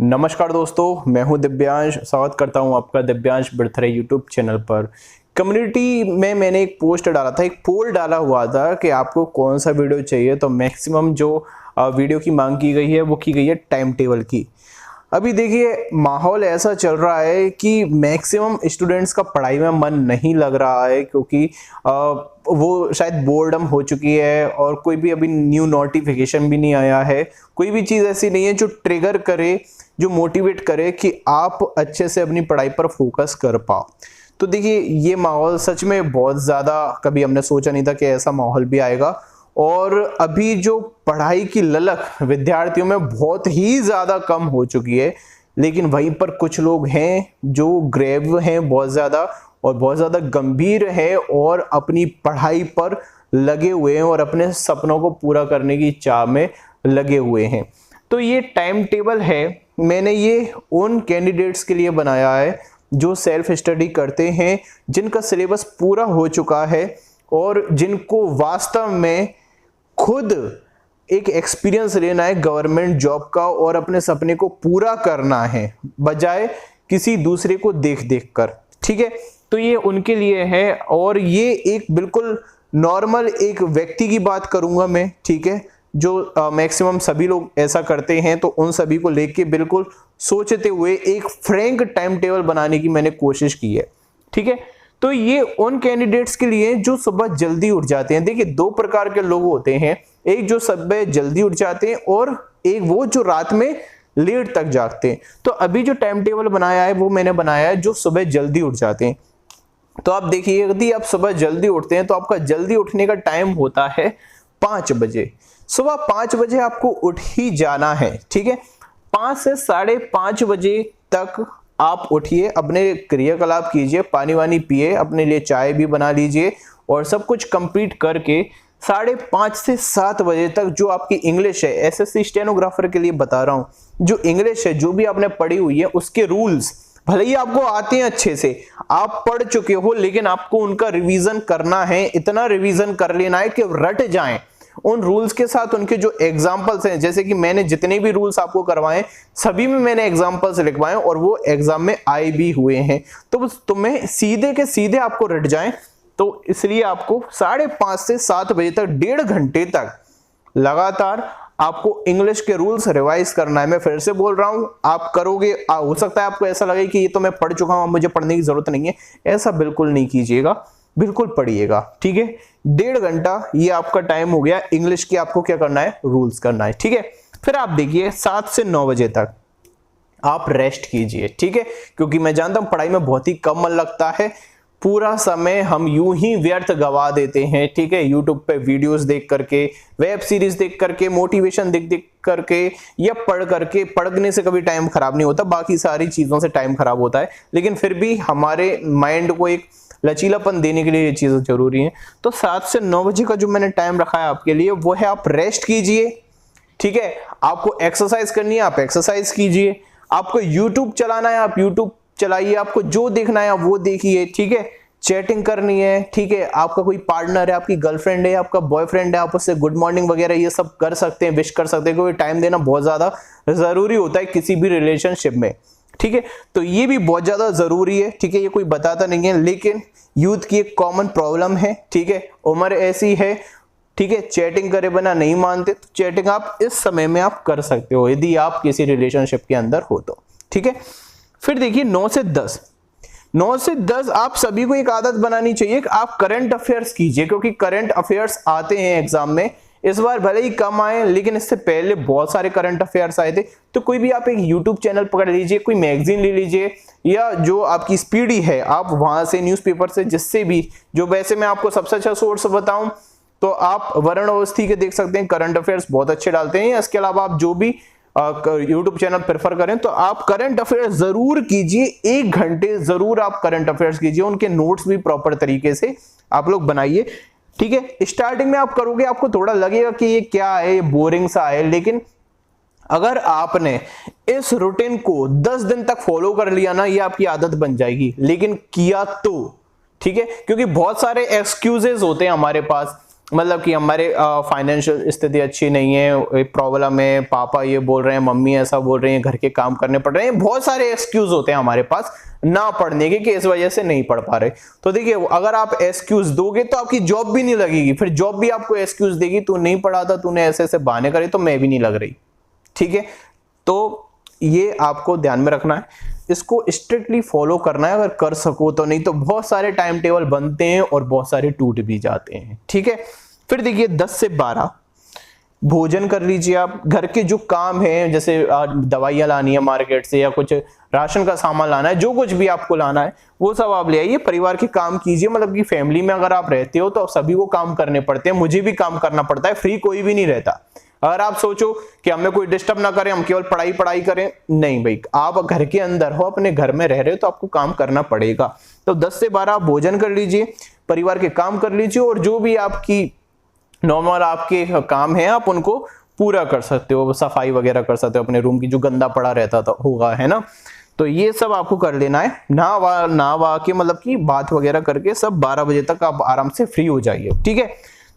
नमस्कार दोस्तों, मैं हूं दिव्यांश। स्वागत करता हूं आपका दिव्यांश बर्थडे यूट्यूब चैनल पर। कम्युनिटी में मैंने एक पोस्ट डाला था, एक पोल डाला हुआ था कि आपको कौन सा वीडियो चाहिए। तो मैक्सिमम जो वीडियो की मांग की गई है वो की गई है टाइम टेबल की। अभी देखिए, माहौल ऐसा चल रहा है कि मैक्सिमम स्टूडेंट्स का पढ़ाई में मन नहीं लग रहा है, क्योंकि वो शायद बोर्डम हो चुकी है और कोई भी अभी न्यू नोटिफिकेशन भी नहीं आया है। कोई भी चीज़ ऐसी नहीं है जो ट्रिगर करे, जो मोटिवेट करे कि आप अच्छे से अपनी पढ़ाई पर फोकस कर पाओ। तो देखिए, ये माहौल सच में बहुत ज़्यादा, कभी हमने सोचा नहीं था कि ऐसा माहौल भी आएगा। और अभी जो पढ़ाई की ललक विद्यार्थियों में बहुत ही ज़्यादा कम हो चुकी है, लेकिन वहीं पर कुछ लोग हैं जो ग्रेव हैं बहुत ज़्यादा और बहुत ज़्यादा गंभीर है और अपनी पढ़ाई पर लगे हुए हैं और अपने सपनों को पूरा करने की चाह में लगे हुए हैं। तो ये टाइम टेबल है, मैंने ये उन कैंडिडेट्स के लिए बनाया है जो सेल्फ स्टडी करते हैं, जिनका सिलेबस पूरा हो चुका है और जिनको वास्तव में खुद एक एक्सपीरियंस लेना है गवर्नमेंट जॉब का और अपने सपने को पूरा करना है, बजाय किसी दूसरे को देख देख कर। ठीक है, तो ये उनके लिए है। और ये एक बिल्कुल नॉर्मल एक व्यक्ति की बात करूंगा मैं, ठीक है, जो मैक्सिमम सभी लोग ऐसा करते हैं। तो उन सभी को लेके बिल्कुल सोचते हुए एक फ्रैंक टाइम टेबल बनाने की मैंने कोशिश की है। ठीक है, तो ये उन कैंडिडेट्स के लिए जो सुबह जल्दी उठ जाते हैं। देखिए, दो प्रकार के लोग होते हैं, एक जो सुबह जल्दी उठ जाते हैं और एक वो जो रात में लेट तक जागते हैं। तो अभी जो टाइम टेबल बनाया है वो मैंने बनाया है जो सुबह जल्दी उठ जाते हैं। तो आप देखिए, यदि आप सुबह जल्दी उठते हैं तो आपका जल्दी उठने का टाइम होता है 5 बजे। सुबह 5 बजे आपको उठ ही जाना है। ठीक है, 5 से 5:30 बजे तक आप उठिए, अपने क्रियाकलाप कीजिए, पानी वानी पिए, अपने लिए चाय भी बना लीजिए और सब कुछ कंप्लीट करके 5:30 से 7 बजे तक जो आपकी इंग्लिश है, एसएससी स्टेनोग्राफर के लिए बता रहा हूं, जो इंग्लिश है जो भी आपने पढ़ी हुई है उसके रूल्स भले ही आपको आते हैं अच्छे से, आप पढ़ चुके हो, लेकिन आपको उनका रिवीजन करना है। इतना रिवीजन कर लेना है कि रट जाएं उन रूल्स के साथ। उनके जो एग्जाम्पल्स हैं, जैसे कि मैंने जितने भी रूल्स आपको करवाए सभी में मैंने एग्जाम्पल्स लिखवाए और वो एग्जाम में आए भी हुए हैं। तो तुम्हें सीधे के सीधे आपको रट जाएं, तो इसलिए आपको 5:30 से 7 बजे तक 1.5 घंटे तक लगातार आपको इंग्लिश के रूल्स रिवाइज करना है। मैं फिर से बोल रहा हूं, आप करोगे, हो सकता है आपको ऐसा लगे कि ये तो मैं पढ़ चुका हूं, मुझे पढ़ने की जरूरत नहीं है। ऐसा बिल्कुल नहीं कीजिएगा, बिल्कुल पढ़िएगा। ठीक है, 1.5 घंटा ये आपका टाइम हो गया। इंग्लिश की आपको क्या करना है, रूल्स करना है। ठीक है, फिर आप देखिए 7 से 9 बजे तक आप रेस्ट कीजिए। ठीक है, क्योंकि मैं जानता हूं पढ़ाई में बहुत ही कम मन लगता है, पूरा समय हम यूं ही व्यर्थ गवा देते हैं। ठीक है, यूट्यूब पे वीडियोस देख करके, वेब सीरीज देख करके, मोटिवेशन देख देख करके या पढ़ करके। पढ़ने से कभी टाइम खराब नहीं होता, बाकी सारी चीजों से टाइम खराब होता है, लेकिन फिर भी हमारे माइंड को एक लचीलापन देने के लिए ये चीजें जरूरी हैं। तो 7 से 9 बजे का जो मैंने टाइम रखा है आपके लिए वो है, आप रेस्ट कीजिए। ठीक है, आपको एक्सरसाइज करनी है, आप एक्सरसाइज कीजिए। आपको यूट्यूब चलाना है, आप यूट्यूब चलाइए। आपको जो देखना है आप वो देखिए। ठीक है, चैटिंग करनी है, ठीक है, आपका कोई पार्टनर है, आपकी गर्लफ्रेंड है, आपका बॉयफ्रेंड है, आप उससे गुड मॉर्निंग वगैरह ये सब कर सकते हैं, विश कर सकते हैं, क्योंकि टाइम देना बहुत ज्यादा जरूरी होता है किसी भी रिलेशनशिप में। ठीक है, तो ये भी बहुत ज्यादा जरूरी है। ठीक है, ये कोई बताता नहीं है, लेकिन यूथ की एक कॉमन प्रॉब्लम है। ठीक है, उम्र ऐसी है। ठीक है, चैटिंग करे बिना नहीं मानते, तो चैटिंग आप इस समय में आप कर सकते हो यदि आप किसी रिलेशनशिप के अंदर हो तो। ठीक है, फिर देखिए 9 से 10 आप सभी को एक आदत बनानी चाहिए कि आप करंट अफेयर्स कीजिए, क्योंकि करंट अफेयर्स आते हैं एग्जाम में। इस बार भले ही कम आए, लेकिन इससे पहले बहुत सारे करंट अफेयर्स आए थे। तो कोई भी आप एक यूट्यूब चैनल पकड़ लीजिए, कोई मैगजीन ले लीजिए, या जो आपकी स्पीडी है आप वहां से, न्यूज़पेपर से, जिससे भी, जो वैसे मैं आपको सबसे अच्छा सोर्स बताऊं तो आप वरुण अवस्थी के देख सकते हैं, करंट अफेयर्स बहुत अच्छे डालते हैं। इसके अलावा आप जो भी यूट्यूब चैनल प्रेफर करें तो आप करंट अफेयर्स जरूर कीजिए। 1 घंटे जरूर आप करंट अफेयर्स कीजिए, उनके नोट्स भी प्रॉपर तरीके से आप लोग बनाइए। ठीक है, स्टार्टिंग में आप करोगे आपको थोड़ा लगेगा कि ये क्या है, बोरिंग सा है, लेकिन अगर आपने इस रूटीन को 10 दिन तक फॉलो कर लिया ना, ये आपकी आदत बन जाएगी। लेकिन किया तो, ठीक है, क्योंकि बहुत सारे एक्सक्यूजेस होते हैं हमारे पास। मतलब कि हमारे फाइनेंशियल स्थिति अच्छी नहीं है, प्रॉब्लम है, पापा ये बोल रहे हैं, मम्मी ऐसा बोल रही है, घर के काम करने पड़ रहे हैं, बहुत सारे एक्सक्यूज होते हैं हमारे पास ना पढ़ने के कि इस वजह से नहीं पढ़ पा रहे। तो देखिए अगर आप एक्सक्यूज दोगे तो आपकी जॉब भी नहीं लगेगी, फिर जॉब भी आपको एक्सक्यूज देगी, तू नहीं पढ़ा था, तूने ऐसे ऐसे बहाने करे तो मैं भी नहीं लग रही। ठीक है, तो ये आपको ध्यान में रखना है, इसको स्ट्रिक्टली फॉलो करना है अगर कर सको तो, नहीं तो बहुत सारे टाइम टेबल बनते हैं और बहुत सारे टूट भी जाते हैं। ठीक है, फिर देखिए 10 से 12 भोजन कर लीजिए आप। घर के जो काम है, जैसे दवाइयाँ लानी है मार्केट से या कुछ राशन का सामान लाना है, जो कुछ भी आपको लाना है वो सब आप ले आइए, परिवार के काम कीजिए। मतलब कि फैमिली में अगर आप रहते हो तो आप सभी को काम करने पड़ते हैं, मुझे भी काम करना पड़ता है, फ्री कोई भी नहीं रहता। अगर आप सोचो कि हमें कोई डिस्टर्ब ना करे, हम केवल पढ़ाई पढ़ाई करें, नहीं भाई, आप घर के अंदर हो, अपने घर में रह रहे हो तो आपको काम करना पड़ेगा। तो 10 से 12 आप भोजन कर लीजिए, परिवार के काम कर लीजिए, और जो भी आपकी नॉर्मल आपके काम है आप उनको पूरा कर सकते हो, सफाई वगैरह कर सकते हो अपने रूम की जो गंदा पड़ा रहता था होगा, है ना। तो ये सब आपको कर लेना है, नहा वा के मतलब कि बात वगैरह करके सब 12 बजे तक आप आराम से फ्री हो जाइए। ठीक है,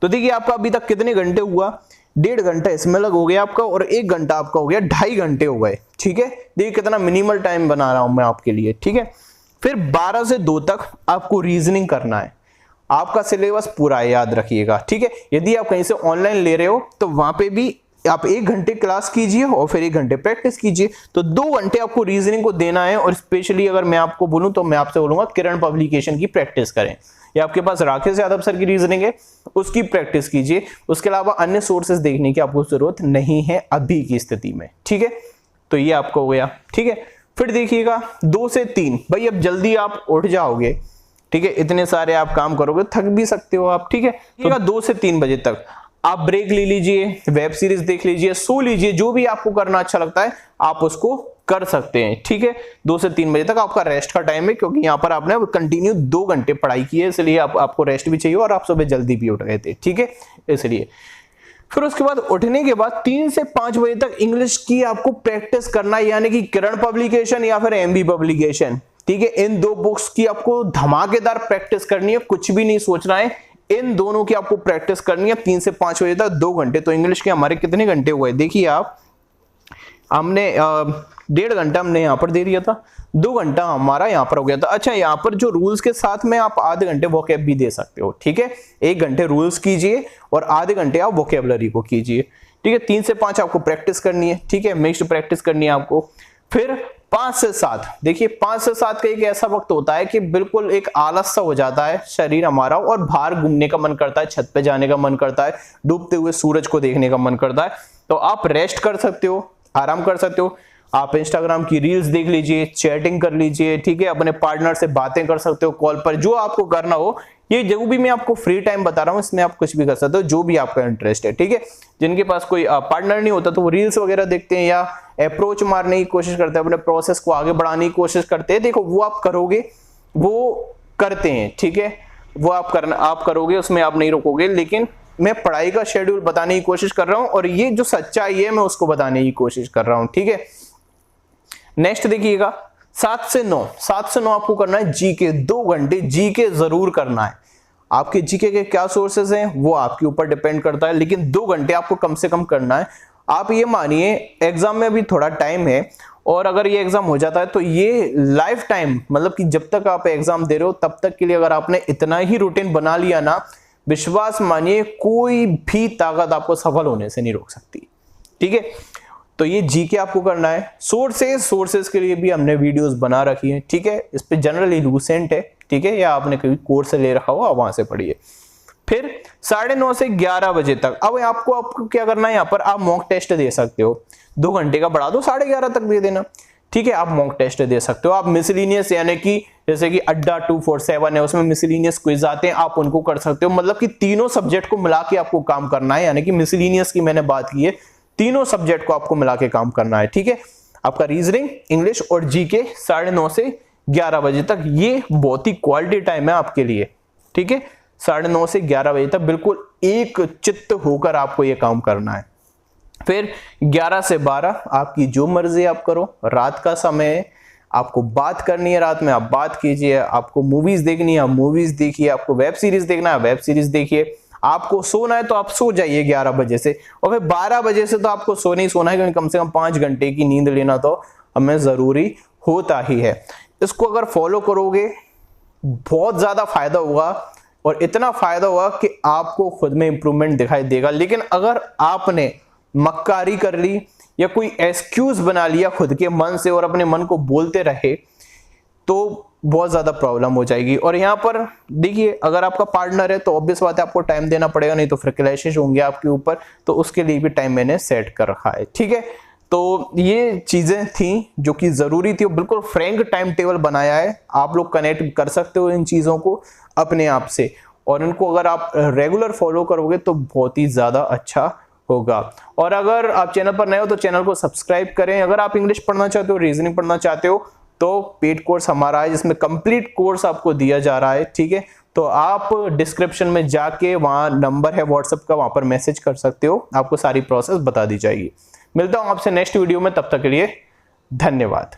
तो देखिए आपका अभी तक कितने घंटे हुआ, 1.5 घंटा इसमें लग हो गया आपका, और 1 घंटा आपका हो गया, 2.5 घंटे हो गए। ठीक है, देखिए कितना मिनिमल टाइम बना रहा हूं मैं आपके लिए। ठीक है, फिर 12 से 2 तक आपको रीजनिंग करना है, आपका सिलेबस पूरा याद रखिएगा। ठीक है, यदि आप कहीं से ऑनलाइन ले रहे हो तो वहां पे भी आप 1 घंटे क्लास कीजिए और फिर 1 घंटे प्रैक्टिस कीजिए। तो 2 घंटे आपको रीजनिंग को देना है, और स्पेशली अगर मैं आपको बोलूं तो मैं आपसे बोलूंगा किरण पब्लिकेशन की प्रैक्टिस करें, या आपके पास राकेश यादव सर की रीजनिंग है उसकी प्रैक्टिस कीजिए। उसके अलावा अन्य सोर्सेज देखने की आपको जरूरत नहीं है अभी की स्थिति में। ठीक है, तो ये आपको हो गया। ठीक है, फिर देखिएगा 2 से 3, भाई अब जल्दी आप उठ जाओगे। ठीक है, इतने सारे आप काम करोगे थक भी सकते हो आप। ठीक है, तो 2 से 3 बजे तक आप ब्रेक ले लीजिए, वेब सीरीज देख लीजिए, सो लीजिए, जो भी आपको करना अच्छा लगता है आप उसको कर सकते हैं। ठीक है, 2 से 3 बजे तक आपका रेस्ट का टाइम है, क्योंकि यहाँ पर आपने कंटिन्यू 2 घंटे पढ़ाई की है, इसलिए आपको रेस्ट भी चाहिए, और आप सुबह जल्दी भी उठ गए थे। ठीक है, इसलिए फिर उसके बाद उठने के बाद 3 से 5 बजे तक इंग्लिश की आपको प्रैक्टिस करना है, यानी कि किरण पब्लिकेशन या फिर एमबी पब्लिकेशन। ठीक है, इन 2 बुक्स की आपको धमाकेदार प्रैक्टिस करनी है, कुछ भी नहीं सोचना है, इन दोनों की आपको प्रैक्टिस करनी है 3 से 5 बजे तक 2 घंटे। तो इंग्लिश के हमारे कितने घंटे हुए, देखिए आप, हमने 1.5 घंटा हमने यहाँ पर दे दिया था, 2 घंटा हमारा यहाँ पर हो गया था। अच्छा, यहाँ पर जो रूल्स के साथ में आप आधे घंटे वोकैब भी दे सकते हो। ठीक है, 1 घंटे रूल्स कीजिए और आधे घंटे आप वोकैबुलरी को कीजिए। ठीक है, 3 से 5 आपको प्रैक्टिस करनी है। ठीक है, मिक्स्ड प्रैक्टिस करनी है आपको। फिर 5 से 7, देखिए 5 से 7 का एक ऐसा वक्त होता है कि बिल्कुल एक आलस सा हो जाता है शरीर हमारा, और बाहर घूमने का मन करता है, छत पे जाने का मन करता है, डूबते हुए सूरज को देखने का मन करता है। तो आप रेस्ट कर सकते हो, आराम कर सकते हो, आप इंस्टाग्राम की रील्स देख लीजिए, चैटिंग कर लीजिए। ठीक है, अपने पार्टनर से बातें कर सकते हो कॉल पर, जो आपको करना हो। ये जो भी मैं आपको फ्री टाइम बता रहा हूं इसमें आप कुछ भी कर सकते हो, जो भी आपका इंटरेस्ट है। ठीक है, जिनके पास कोई पार्टनर नहीं होता तो वो रील्स वगैरह देखते हैं, या अप्रोच मारने की कोशिश करते हैं, अपने प्रोसेस को आगे बढ़ाने की कोशिश करते हैं। देखो वो आप करोगे, वो करते हैं। ठीक है, वो आप करोगे, उसमें आप नहीं रोकोगे, लेकिन मैं पढ़ाई का शेड्यूल बताने की कोशिश कर रहा हूं, और ये जो सच्चाई है मैं उसको बताने की कोशिश कर रहा हूं। ठीक है, नेक्स्ट देखिएगा 7 से 9 आपको करना है जीके, 2 घंटे जीके जरूर करना है। आपके जीके के क्या सोर्सेज हैं वो आपके ऊपर डिपेंड करता है, लेकिन 2 घंटे आपको कम से कम करना है। आप ये मानिए एग्जाम में अभी थोड़ा टाइम है, और अगर ये एग्जाम हो जाता है तो ये लाइफ टाइम, मतलब कि जब तक आप एग्जाम दे रहे हो तब तक के लिए अगर आपने इतना ही रूटीन बना लिया ना, विश्वास मानिए कोई भी ताकत आपको सफल होने से नहीं रोक सकती। ठीक है, तो ये जीके आपको करना है। सोर्सेस के लिए भी हमने वीडियोस बना रखी है। ठीक है, इस पे जनरली लूसेंट है। ठीक है, या आपने कोई कोर्स से ले रखा हो आप वहां से पढ़िए। फिर 9:30 से 11 बजे तक अब आपको क्या करना है, यहाँ पर आप मॉक टेस्ट दे सकते हो, 2 घंटे का बढ़ा दो, 11:30 तक दे देना। ठीक है, आप मॉक टेस्ट दे सकते हो। आप मिसलिनियस, यानी कि जैसे कि अड्डा 247 है, उसमें मिसलिनियस क्विज आते हैं, आप उनको कर सकते हो। मतलब कि तीनों सब्जेक्ट को मिला के आपको काम करना है, यानी कि मिसलिनियस की मैंने बात की है, तीनों सब्जेक्ट को आपको मिला के काम करना है। ठीक है, आपका रीजनिंग, इंग्लिश और जीके 9:30 से 11 बजे तक, ये बहुत ही क्वालिटी टाइम है आपके लिए। ठीक है, 9:30 से 11 बजे तक बिल्कुल एक चित्त होकर आपको ये काम करना है। फिर 11 से 12 आपकी जो मर्जी आप करो, रात का समय है, आपको बात करनी है रात में आप बात कीजिए, आपको मूवीज देखनी है आप मूवीज देखिए, आपको वेब सीरीज देखना है वेब सीरीज देखिए, आपको सोना है तो आप सो जाइए 11 बजे से, और फिर 12 बजे से तो आपको सोना ही सोना है, क्योंकि कम से कम 5 घंटे की नींद लेना तो हमें जरूरी होता ही है। इसको अगर फॉलो करोगे बहुत ज्यादा फायदा होगा, और इतना फायदा होगा कि आपको खुद में इंप्रूवमेंट दिखाई देगा। लेकिन अगर आपने मक्कारी कर ली या कोई एक्सक्यूज बना लिया खुद के मन से और अपने मन को बोलते रहे, तो बहुत ज्यादा प्रॉब्लम हो जाएगी। और यहाँ पर देखिए, अगर आपका पार्टनर है तो ऑब्वियस बात है आपको टाइम देना पड़ेगा, नहीं तो फिर क्लैशेस होंगे आपके ऊपर, तो उसके लिए भी टाइम मैंने सेट कर रखा है, ठीक है। तो ये चीजें थी जो कि जरूरी थी, बिल्कुल फ्रैंक टाइम टेबल बनाया है, आप लोग कनेक्ट कर सकते हो इन चीजों को अपने आप से, और इनको अगर आप रेगुलर फॉलो करोगे तो बहुत ही ज्यादा अच्छा होगा। और अगर आप चैनल पर नए हो तो चैनल को सब्सक्राइब करें। अगर आप इंग्लिश पढ़ना चाहते हो, रीजनिंग पढ़ना चाहते हो, तो पेड कोर्स हमारा है जिसमें कंप्लीट कोर्स आपको दिया जा रहा है, ठीक है। तो आप डिस्क्रिप्शन में जाके वहां नंबर है व्हाट्सएप का, वहां पर मैसेज कर सकते हो, आपको सारी प्रोसेस बता दी जाएगी। मिलता हूं आपसे नेक्स्ट वीडियो में, तब तक के लिए धन्यवाद।